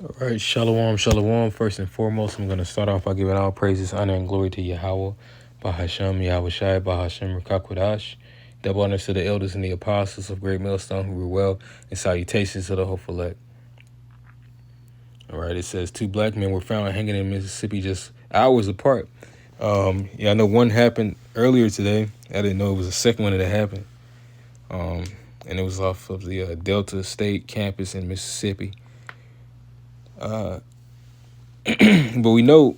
All right, shalom, shalom. First and foremost, I'm going to start off by giving all praises, honor, and glory to Yahweh, Bahashem, Yahweh Shai, Bahashem, Rakakwadash. Double honors to the elders and the apostles of Great Millstone who were well, and salutations to the hopeful elect. All right, it says two black men were found hanging in Mississippi just hours apart. I know one happened earlier today. I didn't know it was the second one that happened. And it was off of the Delta State campus in Mississippi. But we know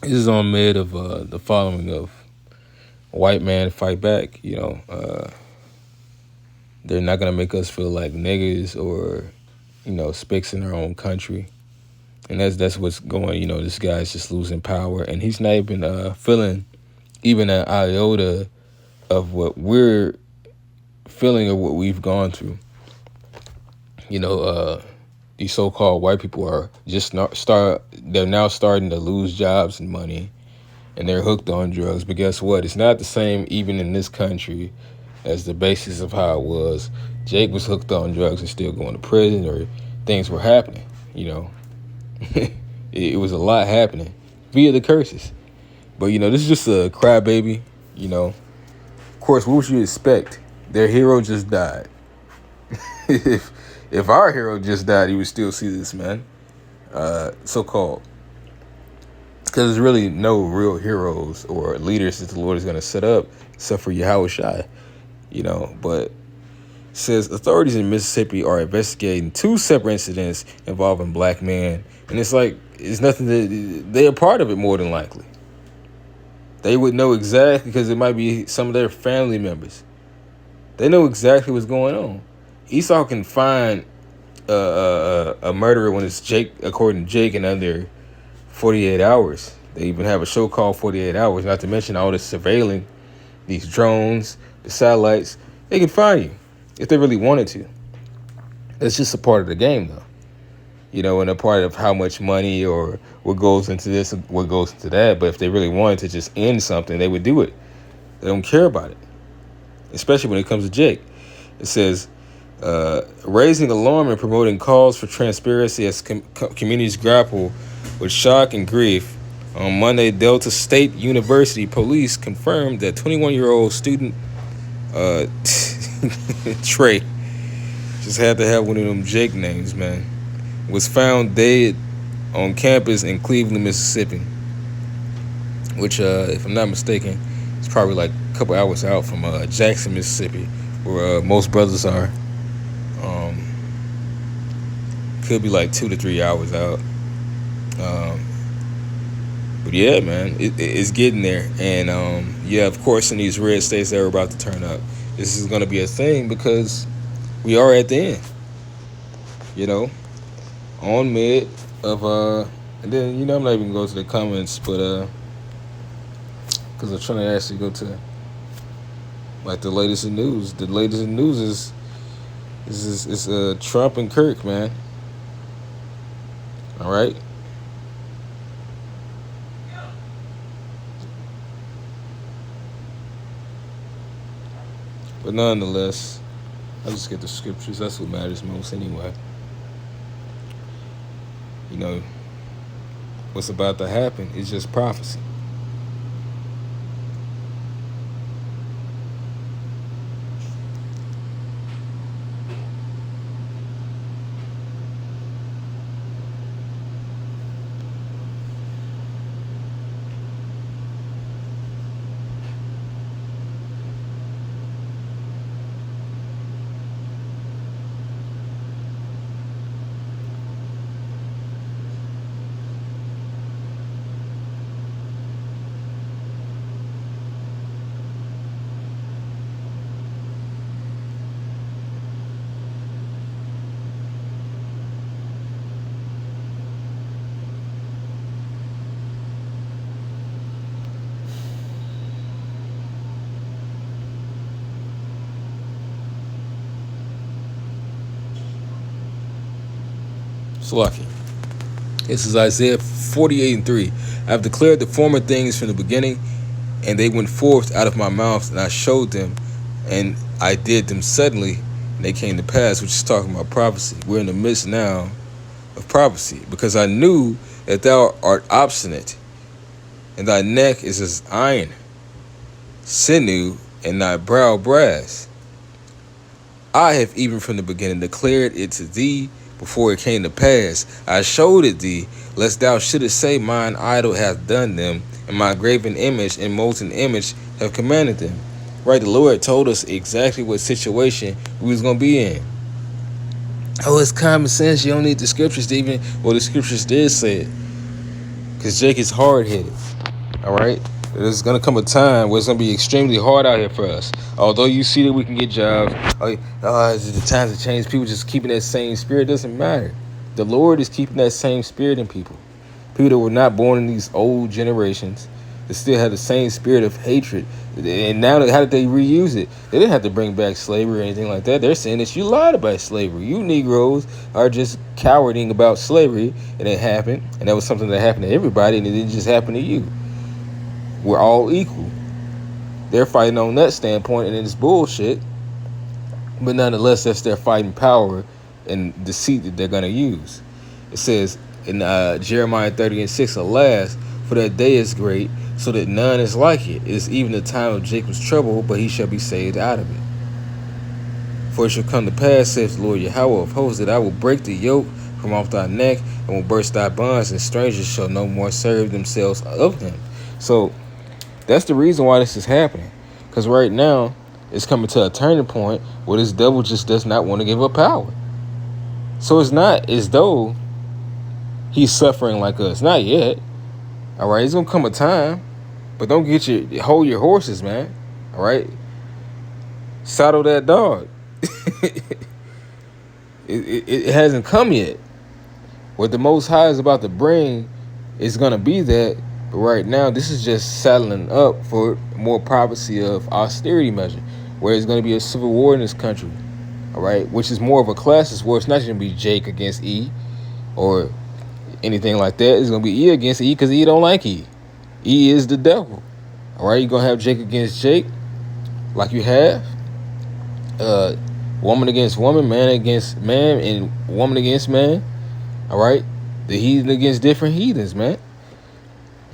this is on mid of the following of white man fight back. They're not gonna make us feel like niggas or spicks in our own country, and that's what's going. This guy's just losing power, and he's not even feeling even an iota of what we're feeling or what we've gone through. These so-called white people are just they're now starting to lose jobs and money, and they're hooked on drugs. But guess what? It's not the same even in this country as the basis of how it was. Jake was hooked on drugs and still going to prison, or things were happening. It was a lot happening via the curses. But this is just a crybaby. Of course, what would you expect? Their hero just died. If our hero just died, he would still see this, man. So-called. Because there's really no real heroes or leaders that the Lord is going to set up except for Yahweh Shai. But it says authorities in Mississippi are investigating two separate incidents involving black men. And it's like, it's nothing that they're a part of it more than likely. They would know exactly because it might be some of their family members. They know exactly what's going on. Esau can find a murderer when it's Jake, according to Jake, in under 48 hours. They even have a show called 48 Hours, not to mention all this surveilling, these drones, the satellites. They can find you if they really wanted to. That's just a part of the game, though. And a part of how much money or what goes into this, what goes into that. But if they really wanted to just end something, they would do it. They don't care about it, especially when it comes to Jake. It says, raising alarm and promoting calls for transparency as communities grapple with shock and grief. On Monday, Delta State University police confirmed that 21-year-old student Trey, just had to have one of them Jake names, man, was found dead on campus in Cleveland, Mississippi, which, if I'm not mistaken, is probably like a couple hours out from Jackson, Mississippi, where most brothers are. Could be like 2 to 3 hours out. But yeah, man, it's getting there. And of course, in these red states that are about to turn up, this is going to be a thing because we are at the end, on mid of, and then, I'm not even going to go to the comments, but, because I'm trying to actually go to, like, the latest in news. The latest in news is Trump and Kirk, man. All right. But nonetheless, I'll just get the scriptures. That's what matters most anyway. What's about to happen is just prophecy. Slucky. This is Isaiah 48:3. I have declared the former things from the beginning, and they went forth out of my mouth, and I showed them, and I did them suddenly, and they came to pass, which is talking about prophecy. We're in the midst now of prophecy, because I knew that thou art obstinate, and thy neck is as iron, sinew, and thy brow brass. I have even from the beginning declared it to thee before it came to pass. I showed it thee, lest thou shouldest say, mine idol hath done them, and my graven image and molten image have commanded them. Right, the Lord told us exactly what situation we was going to be in. Oh, it's common sense. You don't need the scriptures to even, well, the scriptures did say it. Because Jake is hard-headed. All right? There's going to come a time where it's going to be extremely hard out here for us. Although you see that we can get jobs. The times have changed. People just keeping that same spirit. It doesn't matter. The Lord is keeping that same spirit in people. People that were not born in these old generations, that still have the same spirit of hatred. And now, how did they reuse it? They didn't have to bring back slavery or anything like that. They're saying that you lied about slavery. You Negroes are just cowarding about slavery, and it happened. And that was something that happened to everybody, and it didn't just happen to you. We're all equal. They're fighting on that standpoint, and it's bullshit. But nonetheless, that's their fighting power and deceit that they're going to use. It says in Jeremiah 30:6, alas, for that day is great, so that none is like it. It is even the time of Jacob's trouble, but he shall be saved out of it. For it shall come to pass, saith the Lord Yahweh of hosts, that I will break the yoke from off thy neck, and will burst thy bonds, and strangers shall no more serve themselves of him. So that's the reason why this is happening. Because right now, it's coming to a turning point where this devil just does not want to give up power. So it's not as though he's suffering like us. Not yet. All right, it's going to come a time. But don't hold your horses, man. All right? Saddle that dog. It hasn't come yet. What the Most High is about to bring is going to be that. But right now, this is just saddling up for more prophecy of austerity measure, where it's going to be a civil war in this country, all right, which is more of a classist war. It's not going to be Jake against E or anything like that. It's going to be E against E because E don't like E. E is the devil, all right? You're going to have Jake against Jake like you have woman against woman, man against man, and woman against man, all right? The heathen against different heathens, man.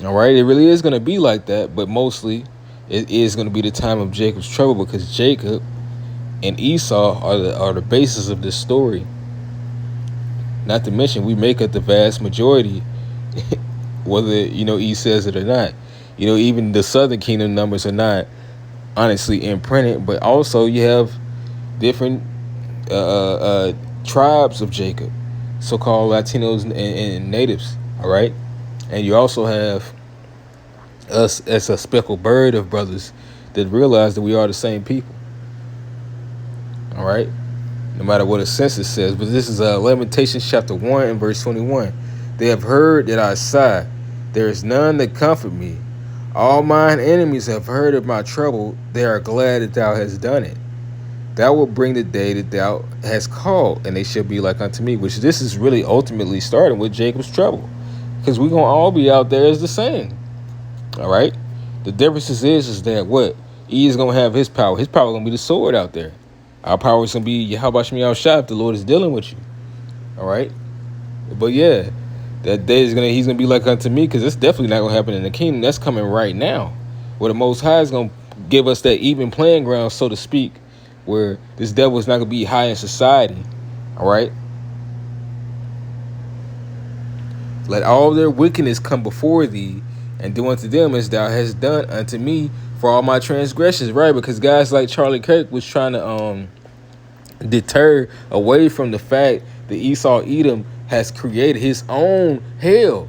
All right, it really is going to be like that, but mostly it is going to be the time of Jacob's trouble, because Jacob and Esau are the basis of this story. Not to mention, we make up the vast majority, whether, E says it or not. Even the Southern Kingdom numbers are not honestly imprinted, but also you have different tribes of Jacob, so-called Latinos and natives, all right? And you also have us as a speckled bird of brothers that realize that we are the same people. All right? No matter what a census says. But this is Lamentations chapter 1 and verse 21. They have heard that I sigh. There is none that comfort me. All mine enemies have heard of my trouble. They are glad that thou hast done it. Thou wilt bring the day that thou hast called, and they shall be like unto me. Which this is really ultimately starting with Jacob's trouble. Because we're going to all be out there as the same. All right? The difference is that what? E is going to have his power. His power is going to be the sword out there. Our power is going to be Yahweh Shemi Shah if the Lord is dealing with you. All right? But yeah, that day he's going to be like unto me, because it's definitely not going to happen in the kingdom. That's coming right now. Where the Most High is going to give us that even playing ground, so to speak, where this devil is not going to be high in society. All right? Let all their wickedness come before thee, and do unto them as thou hast done unto me for all my transgressions. Right? Because guys like Charlie Kirk was trying to deter away from the fact that Esau Edom has created his own hell.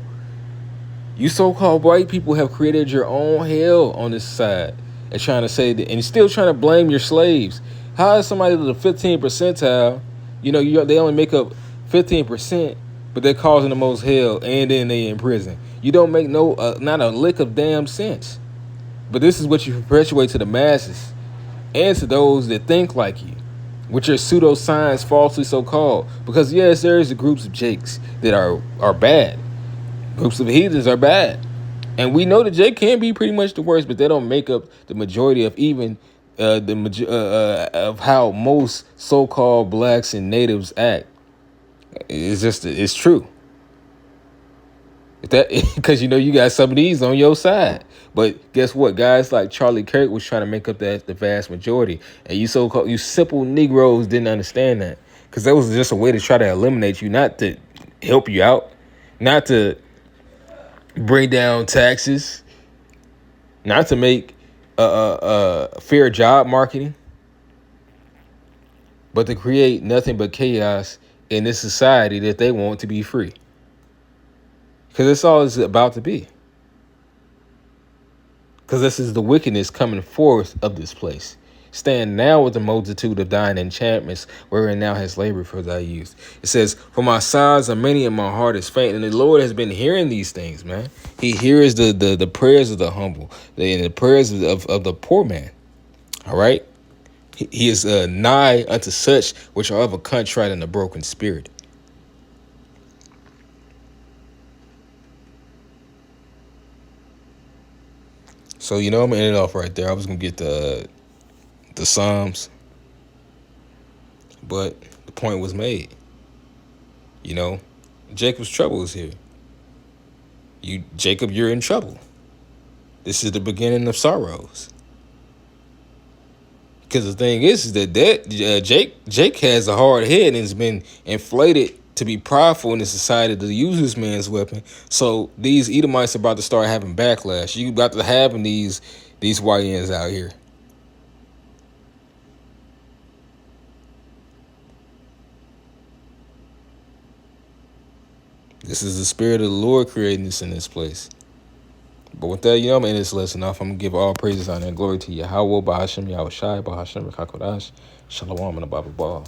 You so-called white people have created your own hell on this side, and trying to say that, and still trying to blame your slaves. How is somebody to the 15th percentile? They only make up 15%. But they're causing the most hell, and then they in prison. You don't make not a lick of damn sense. But this is what you perpetuate to the masses and to those that think like you, which are pseudoscience, falsely so-called. Because yes, there is groups of Jakes that are bad. Groups of heathens are bad. And we know that Jake can be pretty much the worst, but they don't make up the majority of even of how most so-called blacks and natives act. It's true. If that because you got some of these on your side. But guess what? Guys like Charlie Kirk was trying to make up the vast majority, and you simple Negroes didn't understand that because that was just a way to try to eliminate you, not to help you out, not to bring down taxes, not to make fair job marketing, but to create nothing but chaos in this society that they want to be free. Because that's all it's about to be. Because this is the wickedness coming forth of this place. Stand now with the multitude of thine enchantments, wherein thou hast labored for thy youth. It says, for my sighs are many and my heart is faint. And the Lord has been hearing these things, man. He hears the prayers of the humble, the prayers of the poor man. All right? He is nigh unto such which are of a contrite and a broken spirit. So, I'm going to end it off right there. I was going to get the Psalms, but the point was made. Jacob's trouble is here. Jacob, you're in trouble. This is the beginning of sorrows. Because the thing is that Jake has a hard head and has been inflated to be prideful, and has decided to use this man's weapon. So these Edomites are about to start having backlash. You got to having these YNs out here. This is the spirit of the Lord creating this in this place. But with that, I'm going to end this lesson off. I'm going to give all praises, honor, and glory to Yahweh, Bahashem, Yahweh Shai, Bahashem, Rekakodash, Shalom, and Abba Ball.